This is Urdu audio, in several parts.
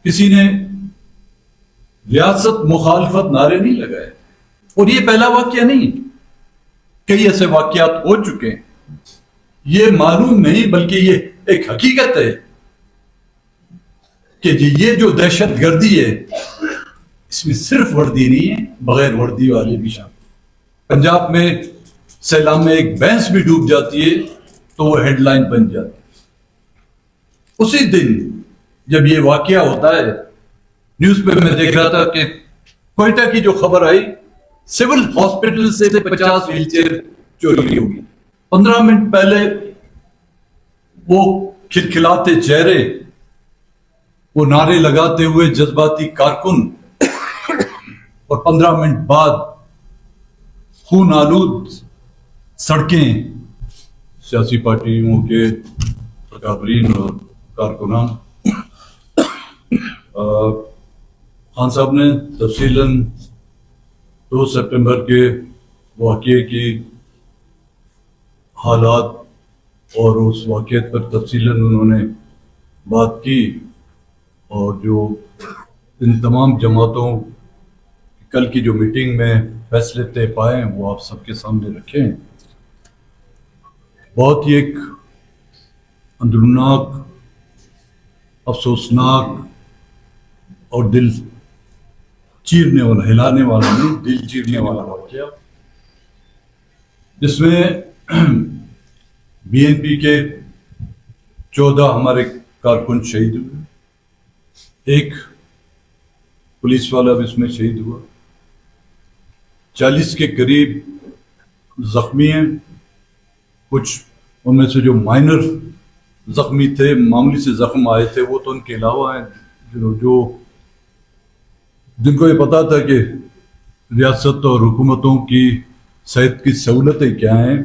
کسی نے ریاست مخالفت نعرے نہیں لگائے. اور یہ پہلا واقعہ نہیں، کئی ایسے واقعات ہو چکے ہیں. یہ معلوم نہیں بلکہ یہ ایک حقیقت ہے کہ یہ جو دہشت گردی ہے اس میں صرف وردی نہیں ہے، بغیر وردی والے بھی شامل. پنجاب میں سیلاب میں ایک بھینس بھی ڈوب جاتی ہے تو وہ ہیڈ لائن بن جاتی ہے. اسی دن جب یہ واقعہ ہوتا ہے نیوز پہ میں دیکھ رہا تھا کہ کوئٹہ کی جو خبر آئی سول ہاسپٹل سے 50 ویل چیئر چوری ہوگی. 15 منٹ پہلے وہ کھلکھلاتے چہرے، وہ نعرے لگاتے ہوئے جذباتی کارکن، اور 15 منٹ بعد خون آلود سڑکیں، سیاسی پارٹیوں کے اکابرین اور کارکنان. خان صاحب نے تفصیلاً 2 سپٹمبر کے واقعے کی حالات اور اس واقعے پر تفصیلاً انہوں نے بات کی، اور جو ان تمام جماعتوں کل کی جو میٹنگ میں فیصلے طے پائے ہیں وہ آپ سب کے سامنے رکھے ہیں. بہت ہی ایک اندروناک، افسوسناک اور دل چیرنے والا، ہلانے والا نہیں، دل چیرنے والا واقعہ، جس میں بی این پی کے 14 ہمارے کارکن شہید ہوئے، ایک پولیس والا بھی اس میں شہید ہوا، 40 کے قریب زخمی ہیں. کچھ ان میں سے جو مائنر زخمی تھے، معمولی سے زخم آئے تھے، وہ تو ان کے علاوہ ہیں جو جن کو یہ پتا تھا کہ ریاست اور حکومتوں کی صحت کی سہولتیں کیا ہیں،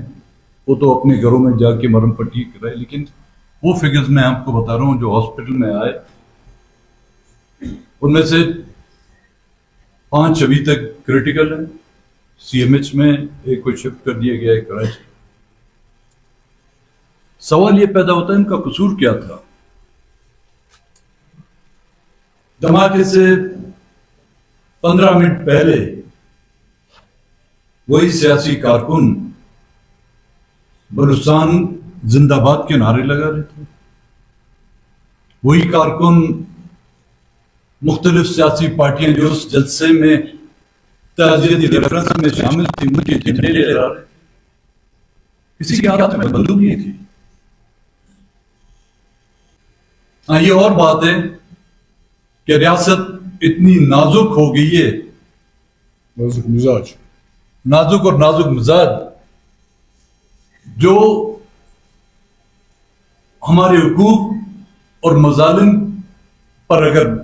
وہ تو اپنے گھروں میں جا کے مرہم پٹی کرائے. لیکن وہ فگرز میں آپ کو بتا رہا ہوں جو ہاسپٹل میں آئے، ان میں سے 5 ابھی تک کریٹیکل ہیں سی ایم ایچ میں، ایک کو شفٹ کر دیا گیا ہے کراچی. سوال یہ پیدا ہوتا ہے ان کا قصور کیا تھا؟ دھماکے سے 15 منٹ پہلے وہی سیاسی کارکن بلوچستان زندہ باد کے نعرے لگا رہے تھے، وہی کارکن مختلف سیاسی پارٹیاں جو اس جلسے میں تعزیتی ریفرنس میں شامل تھی ان کے جھنڈے لے رہے تھے. کسی کے ہاتھ میں بندوق نہیں تھی. ہاں، یہ اور بات ہے کہ ریاست اتنی نازک ہو گئی ہے، نازک اور نازک مزاج، جو ہمارے حقوق اور مظالم پر اگر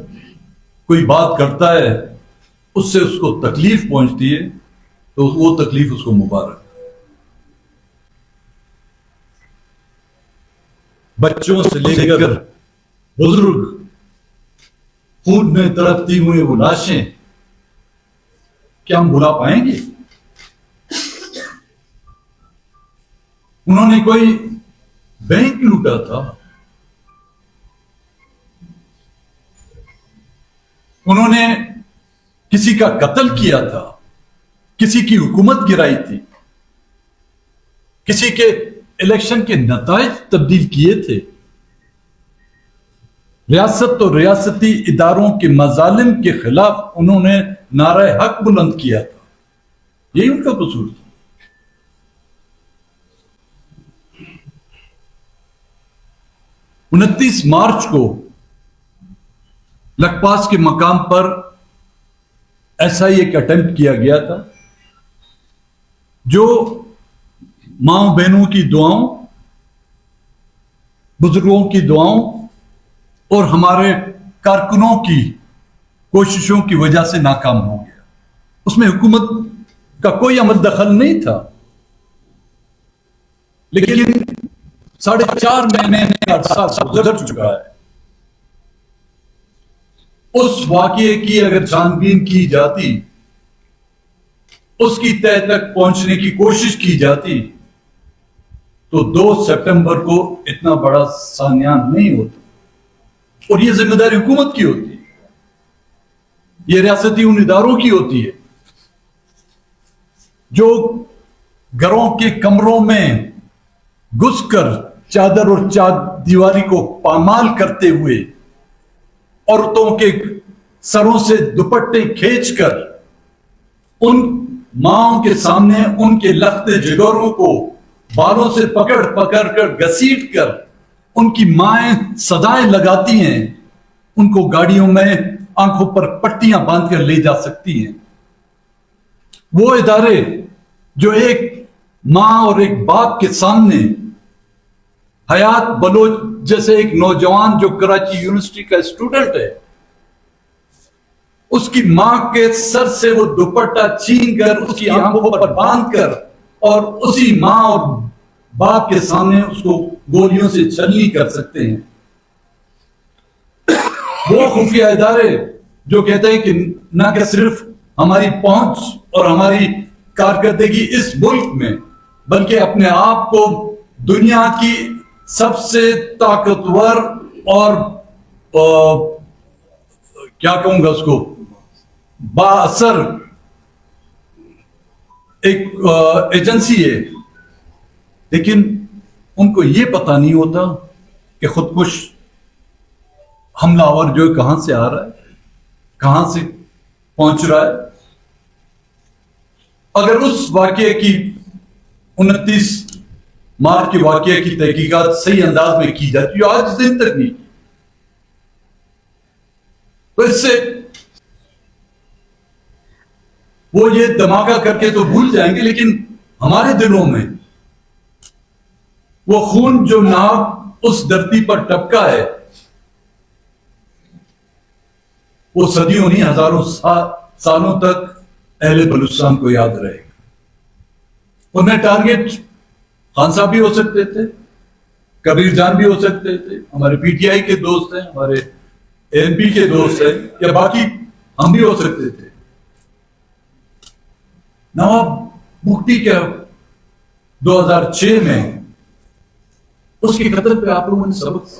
کوئی بات کرتا ہے، اس سے اس کو تکلیف پہنچتی ہے تو وہ تکلیف اس کو مبارک. بچوں سے لے کر بزرگ، خون میں تڑپتی ہوئے وہ لاشیں کیا ہم بھلا پائیں گے؟ انہوں نے کوئی بینک لوٹا تھا، انہوں نے کسی کا قتل کیا تھا، کسی کی حکومت گرائی تھی، کسی کے الیکشن کے نتائج تبدیل کیے تھے. ریاست اور ریاستی اداروں کے مظالم کے خلاف انہوں نے نعرہ حق بلند کیا تھا. یہی ان کا قصور تھا. انتیس مارچ کو لکپاس کے مقام پر ایسا ہی ایک اٹیمپٹ کیا گیا تھا، جو ماں بہنوں کی دعاؤں، بزرگوں کی دعاؤں اور ہمارے کارکنوں کی کوششوں کی وجہ سے ناکام ہو گیا. اس میں حکومت کا کوئی عمل دخل نہیں تھا، لیکن 4.5 مہینے کا عرصہ گزر چکا ہے. اس واقعے کی اگر چھان بین کی جاتی، اس کی تہ تک پہنچنے کی کوشش کی جاتی، تو 2 سپٹمبر کو اتنا بڑا سانیان نہیں ہوتا، اور یہ ذمہ داری حکومت کی ہوتی. یہ ریاستی ان اداروں کی ہوتی ہے جو گھروں کے کمروں میں گھس کر چادر اور دیواری کو پامال کرتے ہوئے عورتوں کے سروں سے دوپٹے کھینچ کر ان ماؤں کے سامنے ان کے لختے جگروں کو بالوں سے پکڑ پکڑ کر گھسیٹ کر ان کی مائیں صدائیں لگاتی ہیں، ان کو گاڑیوں میں آنکھوں پر پٹیاں باندھ کر لے جا سکتی ہیں۔ وہ ادارے جو ایک ماں اور ایک باپ کے سامنے حیات بلوچ جیسے ایک نوجوان جو کراچی یونیورسٹی کا اسٹوڈنٹ ہے، اس کی ماں کے سر سے وہ دوپٹہ چھین کر اس کی آنکھوں پر باندھ کر اور اسی ماں اور باپ کے سامنے اس کو گولیوں سے چھلنی کر سکتے ہیں۔ وہ خفیہ ادارے جو کہتے ہیں کہ نہ کہ صرف ہماری پہنچ اور ہماری کارکردگی اس ملک میں بلکہ اپنے آپ کو دنیا کی سب سے طاقتور اور کیا کہوں گا اس کو با اثر ایک ایجنسی ہے، لیکن ان کو یہ پتہ نہیں ہوتا کہ خودکش حملہ آور جو کہاں سے آ رہا ہے، کہاں سے پہنچ رہا ہے۔ اگر اس واقعے کی 29 مارچ کے واقعے کی تحقیقات صحیح انداز میں کی جاتی ہے، آج دن تک نہیں، تو اس سے وہ یہ دھماکہ کر کے تو بھول جائیں گے، لیکن ہمارے دلوں میں وہ خون جو ناک اس دھرتی پر ٹپکا ہے وہ صدیوں نہیں ہزاروں سالوں تک اہل بلوچستان کو یاد رہے گا۔ انہیں ٹارگٹ خان صاحب بھی ہو سکتے تھے، کبیر جان بھی ہو سکتے تھے، ہمارے پی ٹی آئی کے دوست ہیں، ہمارے ایم پی کے دوست ہیں، یا باقی ہم بھی ہو سکتے تھے۔ نواب بگٹی کے 2006 میں اس کے قتل پہ آپ لوگوں نے سبق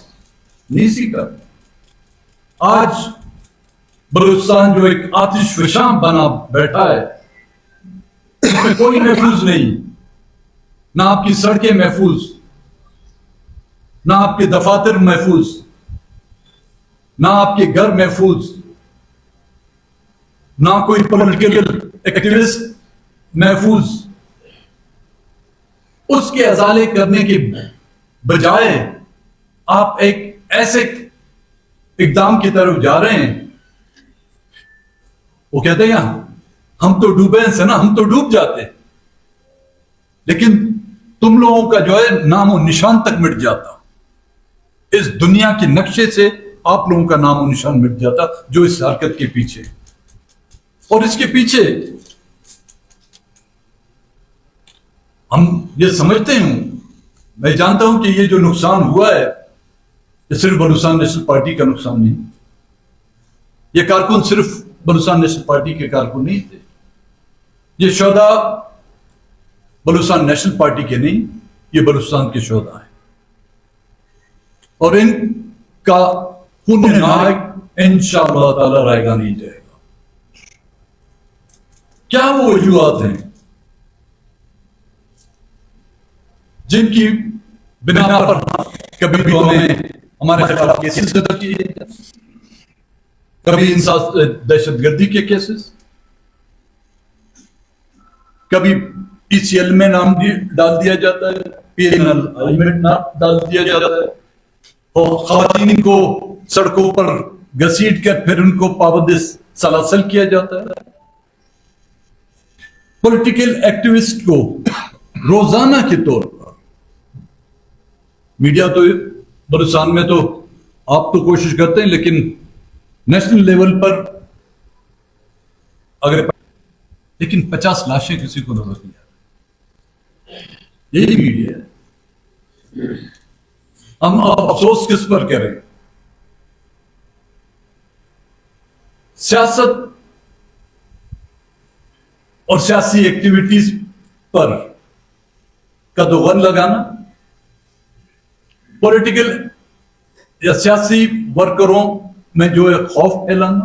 نہیں سیکھا۔ آج بلوچستان جو ایک آتش فشاں بنا بیٹھا ہے، اس میں کوئی محفوظ نہیں، نہ آپ کی سڑکیں محفوظ، نہ آپ کے دفاتر محفوظ، نہ آپ کے گھر محفوظ، نہ کوئی پولیٹیکل ایکٹیوسٹ محفوظ۔ اس کے ازالے کرنے کے بجائے آپ ایک ایسے اقدام کی طرف جا رہے ہیں، وہ کہتے ہیں ہم تو ڈوبے ہیں نا، ہم تو ڈوب جاتے، لیکن تم لوگوں کا جو ہے نام و نشان تک مٹ جاتا، اس دنیا کے نقشے سے آپ لوگوں کا نام و نشان مٹ جاتا جو اس حرکت کے پیچھے۔ اور اس کے پیچھے ہم یہ سمجھتے ہیں، میں جانتا ہوں کہ یہ جو نقصان ہوا ہے یہ صرف بلوچستان نیشنل پارٹی کا نقصان نہیں، یہ کارکن صرف بلوچستان نیشنل پارٹی کے کارکن نہیں تھے، یہ شہداء بلوچستان نیشنل پارٹی کے نہیں، یہ بلوچستان کے شہداء ہیں، اور ان کا خون نائک انشاءاللہ تعالی رائے گا نہیں جائے گا۔ کیا وہ وجوہات ہیں جن کی بنا پر کبھی تو ہمیں ہمارے خلاف کیسز درج کیے جاتے ہیں، کبھی دہشت گردی کے کیسز، کبھی پی سی ایل میں نام ڈال دیا جاتا ہے، پی این ایل میں نام ڈال دیا جاتا ہے، اور خواتین کو سڑکوں پر گھسیٹ کر پھر ان کو پابند سلاسل کیا جاتا ہے۔ پولیٹیکل ایکٹیوسٹ کو روزانہ کے طور پر میڈیا تو بلوچستان میں تو آپ تو کوشش کرتے ہیں، لیکن نیشنل لیول پر اگر لیکن 50 لاشیں کسی کو نظر نہیں آتی، یہی میڈیا ہے۔ ہم افسوس کس پر کریں؟ سیاست اور سیاسی ایکٹیویٹیز پر قدغن لگانا، پولیٹیکل یا سیاسی ورکروں میں جو ہے خوف پھیلانا،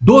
2